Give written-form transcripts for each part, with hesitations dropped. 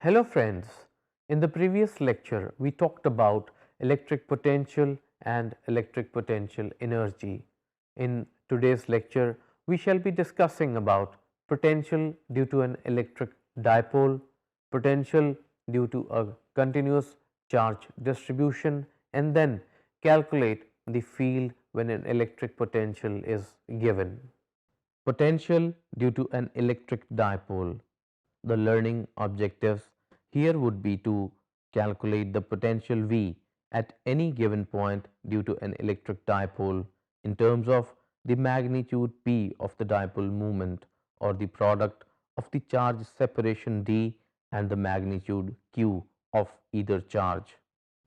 Hello friends, in the previous lecture we talked about electric potential and electric potential energy. In today's lecture we shall be discussing about potential due to an electric dipole, potential due to a continuous charge distribution, and then calculate the field when an electric potential is given. Potential due to an electric dipole. The learning objectives here would be to calculate the potential V at any given point due to an electric dipole in terms of the magnitude P of the dipole moment, or the product of the charge separation D and the magnitude Q of either charge.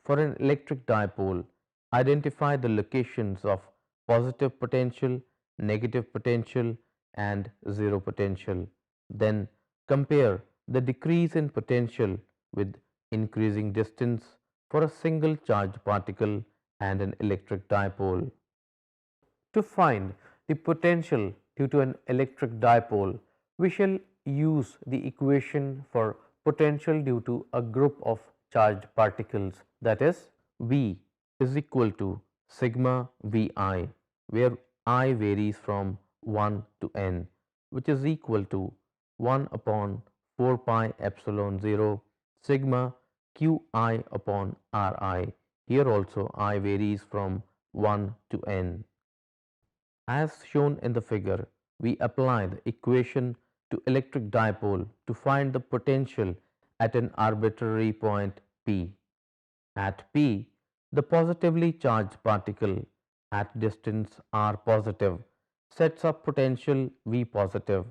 For an electric dipole, identify the locations of positive potential, negative potential and zero potential. Then compare the decrease in potential with increasing distance for a single charged particle and an electric dipole. To find the potential due to an electric dipole, we shall use the equation for potential due to a group of charged particles, that is V is equal to sigma Vi, where I varies from 1 to n, which is equal to 1 upon 4 pi epsilon 0 sigma Qi upon Ri. Here also I varies from 1 to n. As shown in the figure, we apply the equation to electric dipole to find the potential at an arbitrary point P. At P, the positively charged particle at distance r positive sets up potential V positive,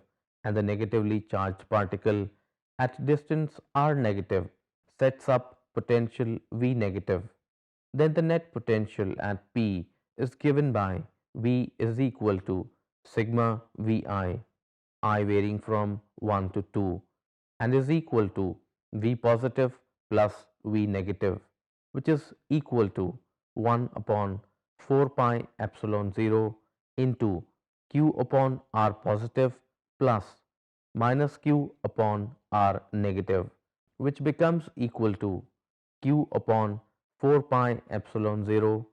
and the negatively charged particle at distance r negative sets up potential V negative. Then the net potential at P is given by V is equal to sigma Vi, I varying from 1 to 2, and is equal to V positive plus V negative, which is equal to 1 upon 4 pi epsilon 0 into Q upon R positive plus minus Q upon R negative, which becomes equal to Q upon 4 pi epsilon 0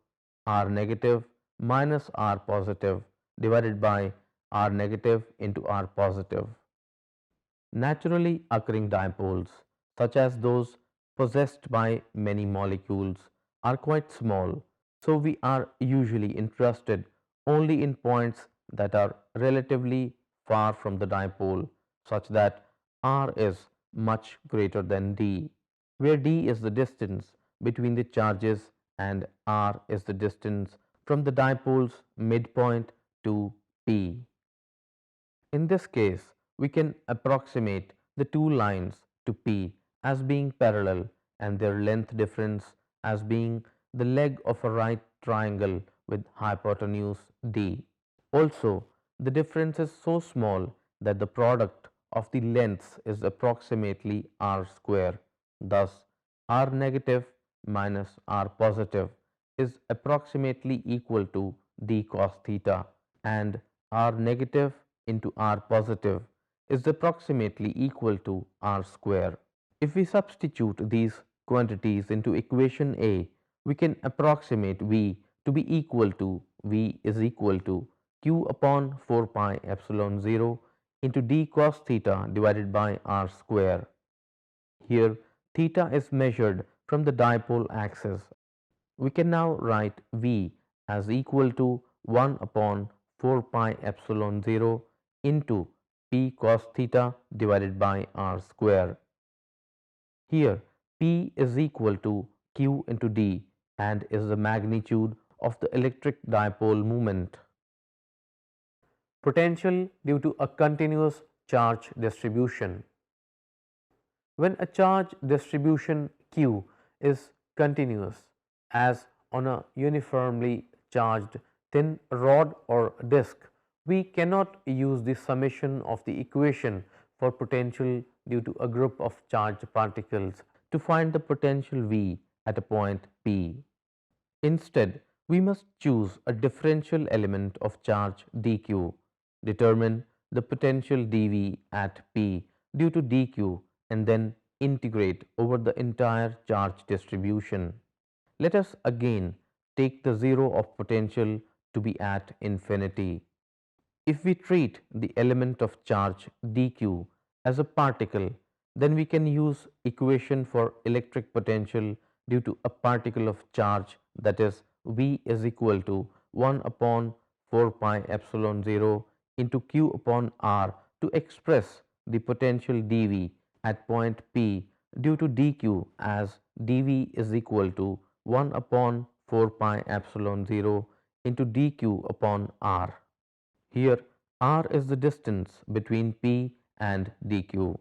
R negative minus R positive divided by R negative into R positive. Naturally occurring dipoles, such as those possessed by many molecules, are quite small, so we are usually interested only in points that are relatively far from the dipole, such that R is much greater than D, where D is the distance between the charges and R is the distance from the dipole's midpoint to P. In this case, we can approximate the two lines to P as being parallel and their length difference as being the leg of a right triangle with hypotenuse D. Also, the difference is so small that the product of the lengths is approximately r square. Thus, r negative minus r positive is approximately equal to d cos theta, and r negative into r positive is approximately equal to r square. If we substitute these quantities into equation A, we can approximate V to be equal to V is equal to Q upon 4 pi epsilon 0 into d cos theta divided by r square. Here theta is measured from the dipole axis. We can now write V as equal to 1 upon 4 pi epsilon 0 into P cos theta divided by r square. Here P is equal to Q into D and is the magnitude of the electric dipole moment. Potential due to a continuous charge distribution. When a charge distribution Q is continuous, as on a uniformly charged thin rod or disc, we cannot use the summation of the equation for potential due to a group of charged particles to find the potential V at a point P. Instead, we must choose a differential element of charge dq, determine the potential dV at P due to dq, and then integrate over the entire charge distribution. Let us again take the zero of potential to be at infinity. If we treat the element of charge dq as a particle, then we can use equation for electric potential due to a particle of charge, that is V is equal to 1 upon 4 pi epsilon 0 into q upon r, to express the potential dV at point P due to dq as dV is equal to 1 upon 4 pi epsilon 0 into dq upon r. Here r is the distance between P and dq.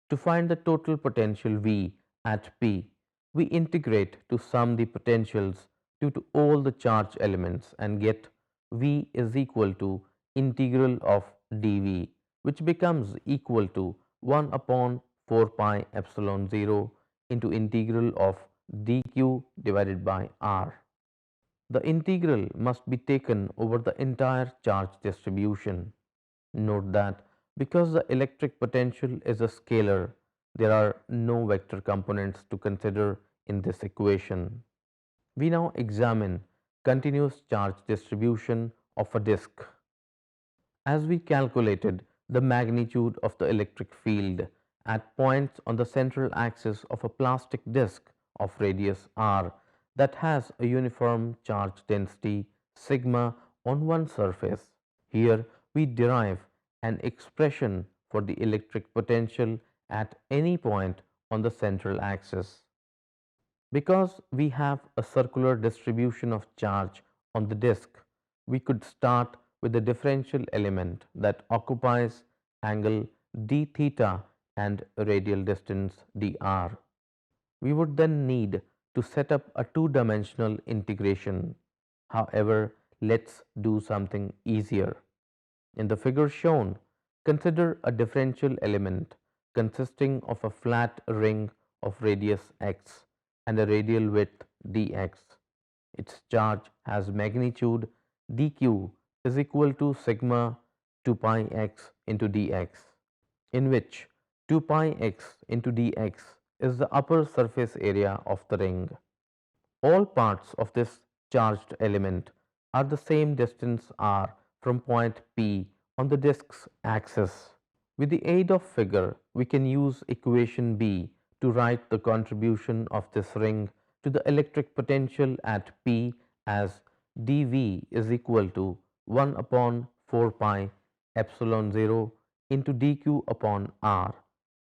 To find the total potential V at P, we integrate to sum the potentials due to all the charge elements and get V is equal to integral of dV, which becomes equal to 1 upon 4 pi epsilon 0 into integral of dq divided by r. The integral must be taken over the entire charge distribution. Note that because the electric potential is a scalar, there are no vector components to consider in this equation. We now examine continuous charge distribution of a disk. As we calculated the magnitude of the electric field at points on the central axis of a plastic disk of radius r that has a uniform charge density sigma on one surface, here we derive an expression for the electric potential at any point on the central axis. Because we have a circular distribution of charge on the disk, we could start with the differential element that occupies angle d theta and radial distance dr. We would then need to set up a two-dimensional integration. However, let's do something easier. In the figure shown, consider a differential element consisting of a flat ring of radius x and a radial width dx. Its charge has magnitude dq is equal to sigma 2 pi x into dx, in which 2 pi x into dx is the upper surface area of the ring. All parts of this charged element are the same distance r from point P on the disk's axis. With the aid of figure, we can use equation B to write the contribution of this ring to the electric potential at P as dV is equal to 1 upon 4 pi epsilon 0 into dq upon r,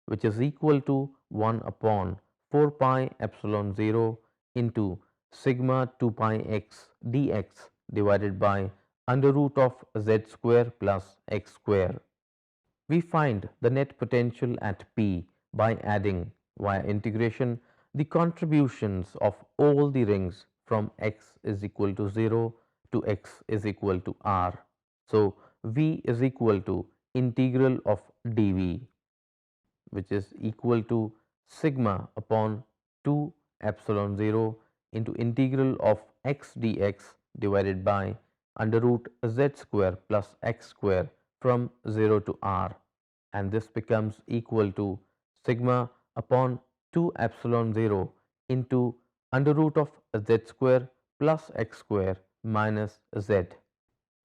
which is equal to 1 upon 4 pi epsilon 0 into sigma 2 pi x dx divided by under root of z square plus x square. We find the net potential at P by adding via integration the contributions of all the rings from x is equal to 0 to x is equal to r. So, V is equal to integral of dV, which is equal to sigma upon 2 epsilon 0 into integral of x dx divided by under root z square plus x square from 0 to r, and this becomes equal to sigma upon 2 epsilon 0 into under root of z square plus x square minus z.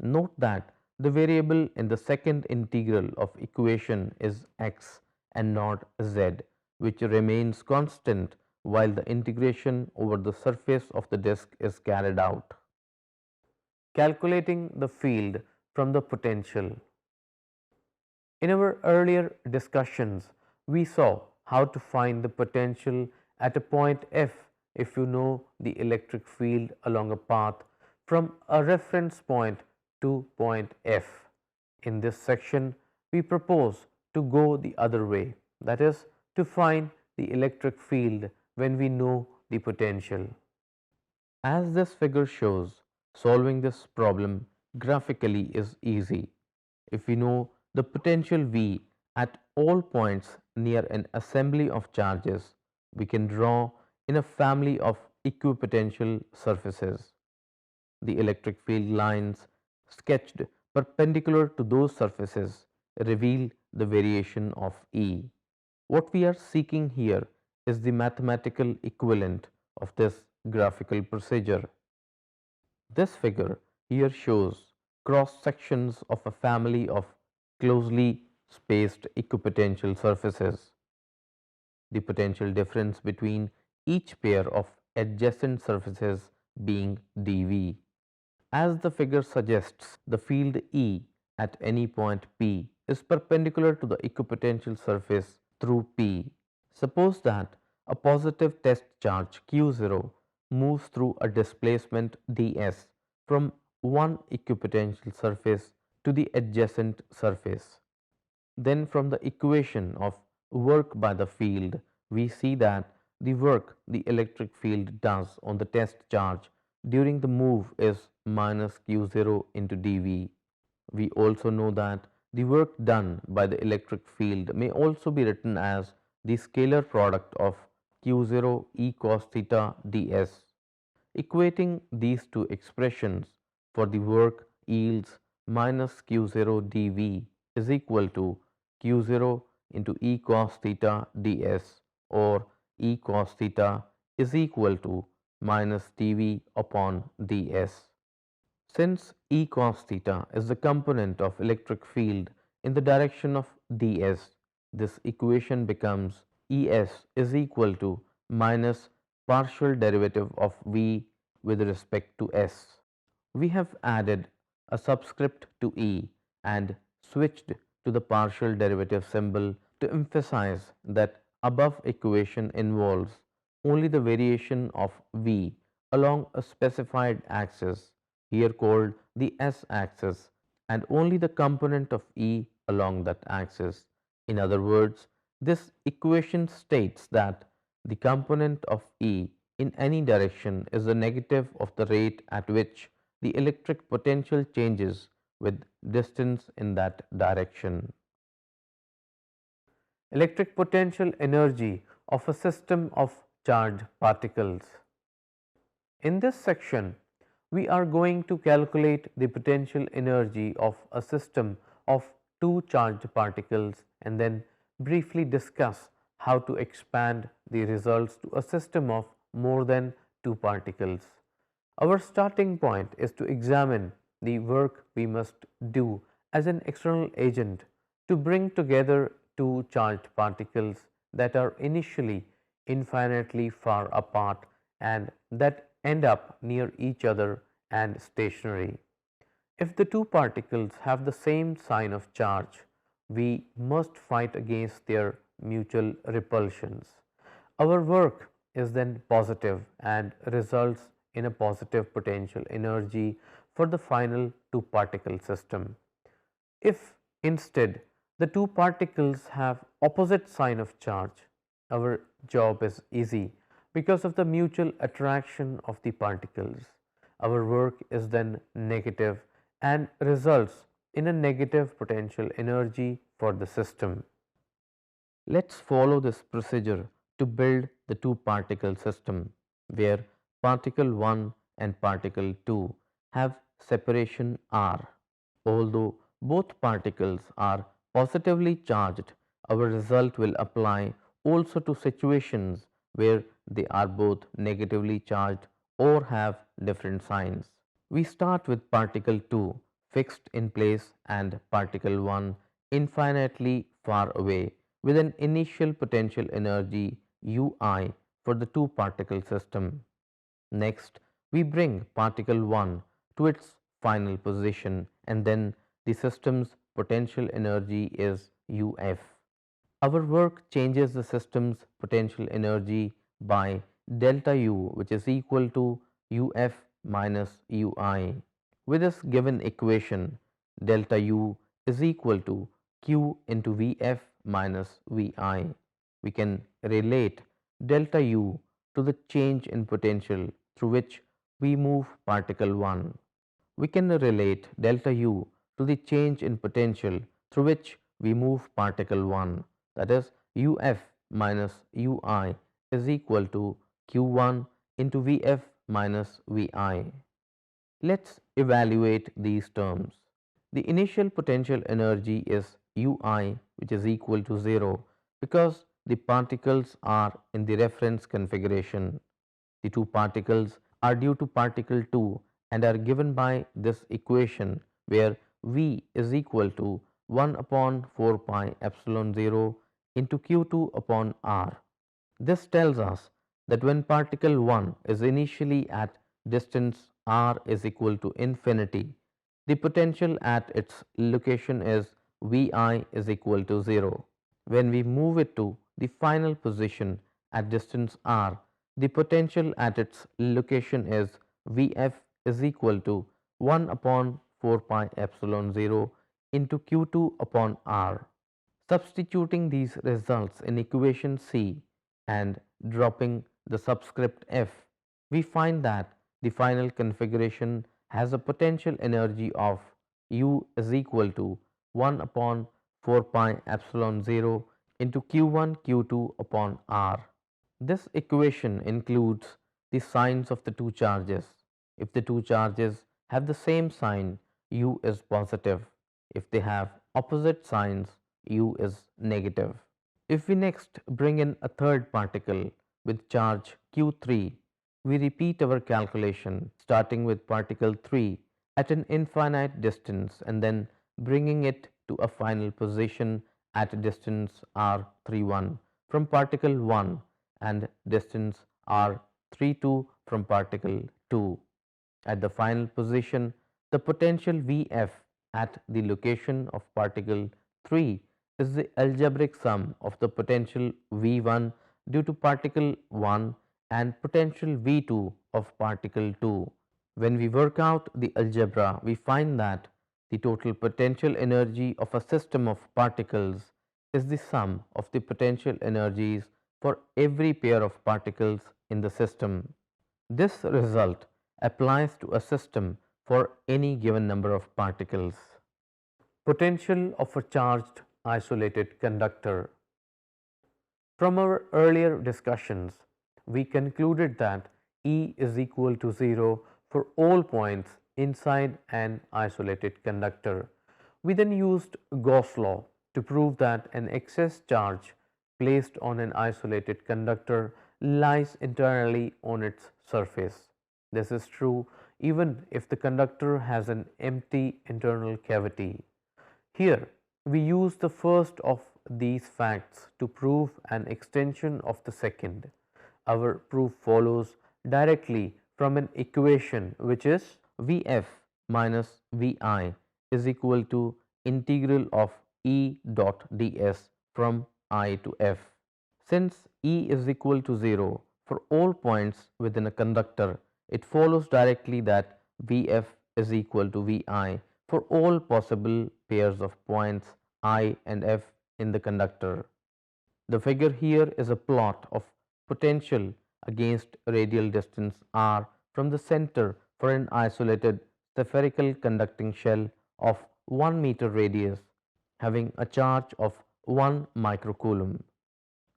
Note that the variable in the second integral of equation is x and not z, which remains constant while the integration over the surface of the disk is carried out. Calculating the field from the potential. In our earlier discussions, we saw how to find the potential at a point F if you know the electric field along a path from a reference point to point F. In this section, we propose to go the other way, that is, to find the electric field when we know the potential. As this figure shows, solving this problem graphically is easy. If we know the potential V at all points near an assembly of charges, we can draw in a family of equipotential surfaces. The electric field lines sketched perpendicular to those surfaces reveal the variation of E. What we are seeking here is the mathematical equivalent of this graphical procedure. This figure here shows cross sections of a family of closely spaced equipotential surfaces. The potential difference between each pair of adjacent surfaces being dV. As the figure suggests, the field E at any point P is perpendicular to the equipotential surface through P. Suppose that a positive test charge Q0 moves through a displacement ds from one equipotential surface to the adjacent surface. Then from the equation of work by the field, we see that the work the electric field does on the test charge during the move is minus Q0 into dV. We also know that the work done by the electric field may also be written as the scalar product of Q0 e cos theta ds. Equating these two expressions for the work yields minus Q0 dV is equal to Q0 into e cos theta ds, or e cos theta is equal to minus dV upon ds. Since E cos theta is the component of electric field in the direction of ds, this equation becomes Es is equal to minus partial derivative of V with respect to S. We have added a subscript to E and switched to the partial derivative symbol to emphasize that above equation involves only the variation of V along a specified axis, here called the S-axis, and only the component of E along that axis. In other words, this equation states that the component of E in any direction is the negative of the rate at which the electric potential changes with distance in that direction. Electric potential energy of a system of charged particles. In this section, we are going to calculate the potential energy of a system of two charged particles and then briefly discuss how to expand the results to a system of more than two particles. Our starting point is to examine the work we must do as an external agent to bring together two charged particles that are initially infinitely far apart and that end up near each other and stationary. If the two particles have the same sign of charge, we must fight against their mutual repulsions. Our work is then positive and results in a positive potential energy for the final two particle system. If instead the two particles have opposite sign of charge, our job is easy because of the mutual attraction of the particles. Our work is then negative and results in a negative potential energy for the system. Let's follow this procedure to build the two particle system, where particle 1 and particle 2 have separation r. Although both particles are positively charged, our result will apply also to situations where they are both negatively charged or have different signs. We start with particle 2 fixed in place and particle 1 infinitely far away with an initial potential energy Ui for the two particle system. Next, we bring particle 1 to its final position and then the system's potential energy is Uf. Our work changes the system's potential energy by delta U, which is equal to Uf minus Ui. With this given equation, delta U is equal to Q into Vf minus Vi. We can relate delta U to the change in potential through which we move particle 1. We can relate delta U to the change in potential through which we move particle 1, that is Uf minus Ui is equal to Q1 into Vf minus Vi. Let's evaluate these terms. The initial potential energy is Ui, which is equal to 0 because the particles are in the reference configuration. The two particles are due to particle 2 and are given by this equation where V is equal to 1 upon 4 pi epsilon 0 into Q2 upon R. This tells us that when particle 1 is initially at distance r is equal to infinity, the potential at its location is Vi is equal to 0. When we move it to the final position at distance r, the potential at its location is Vf is equal to 1 upon 4 pi epsilon 0 into Q2 upon R. Substituting these results in equation C and dropping the subscript F, we find that the final configuration has a potential energy of U is equal to 1 upon 4 pi epsilon 0 into Q1 Q2 upon R. This equation includes the signs of the two charges. If the two charges have the same sign, U is positive. If they have opposite signs, U is negative. If we next bring in a third particle with charge Q3, we repeat our calculation starting with particle 3 at an infinite distance and then bringing it to a final position at a distance r31 from particle 1 and distance r32 from particle 2. At the final position, the potential Vf at the location of particle 3 is the algebraic sum of the potential V1 due to particle 1 and potential V2 of particle 2. When we work out the algebra, we find that the total potential energy of a system of particles is the sum of the potential energies for every pair of particles in the system. This result applies to a system for any given number of particles. Potential of a charged isolated conductor. From our earlier discussions, we concluded that E is equal to 0 for all points inside an isolated conductor. We then used Gauss law to prove that an excess charge placed on an isolated conductor lies internally on its surface. This is true even if the conductor has an empty internal cavity. Here, we use the first of these facts to prove an extension of the second. Our proof follows directly from an equation which is Vf minus Vi is equal to integral of E dot ds from I to F. Since E is equal to 0 for all points within a conductor, it follows directly that Vf is equal to Vi for all possible pairs of points I and F in the conductor. The figure here is a plot of potential against radial distance r from the center for an isolated spherical conducting shell of 1 meter radius having a charge of 1 microcoulomb.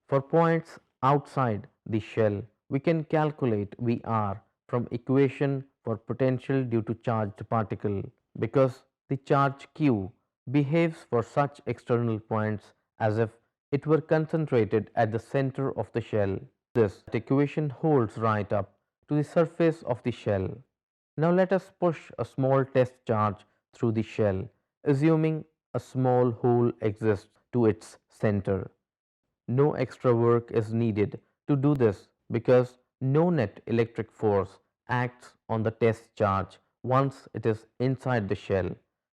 For points outside the shell, we can calculate Vr from equation for potential due to charged particle because the charge q behaves for such external points as if it were concentrated at the center of the shell. This equation holds right up to the surface of the shell. Now let us push a small test charge through the shell, assuming a small hole exists to its center. No extra work is needed to do this because no net electric force acts on the test charge once it is inside the shell.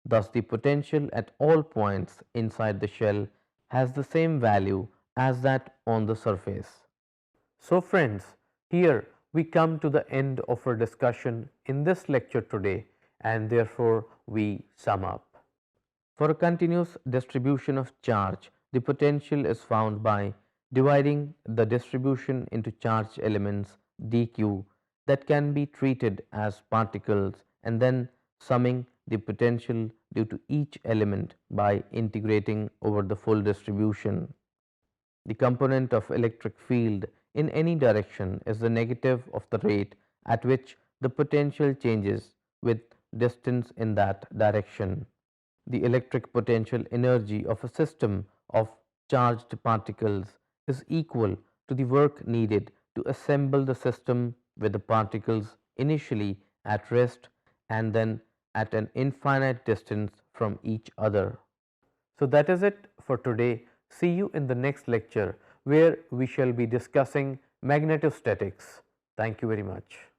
Thus, the potential at all points inside the shell has the same value as that on the surface. So friends, here we come to the end of our discussion in this lecture today, and therefore we sum up. For a continuous distribution of charge, the potential is found by dividing the distribution into charged elements dq that can be treated as particles and then summing the potential due to each element by integrating over the full distribution. The component of electric field in any direction is the negative of the rate at which the potential changes with distance in that direction. The electric potential energy of a system of charged particles is equal to the work needed to assemble the system with the particles initially at rest and then at an infinite distance from each other. So that is it for today. See you in the next lecture where we shall be discussing magnetostatics. Thank you very much.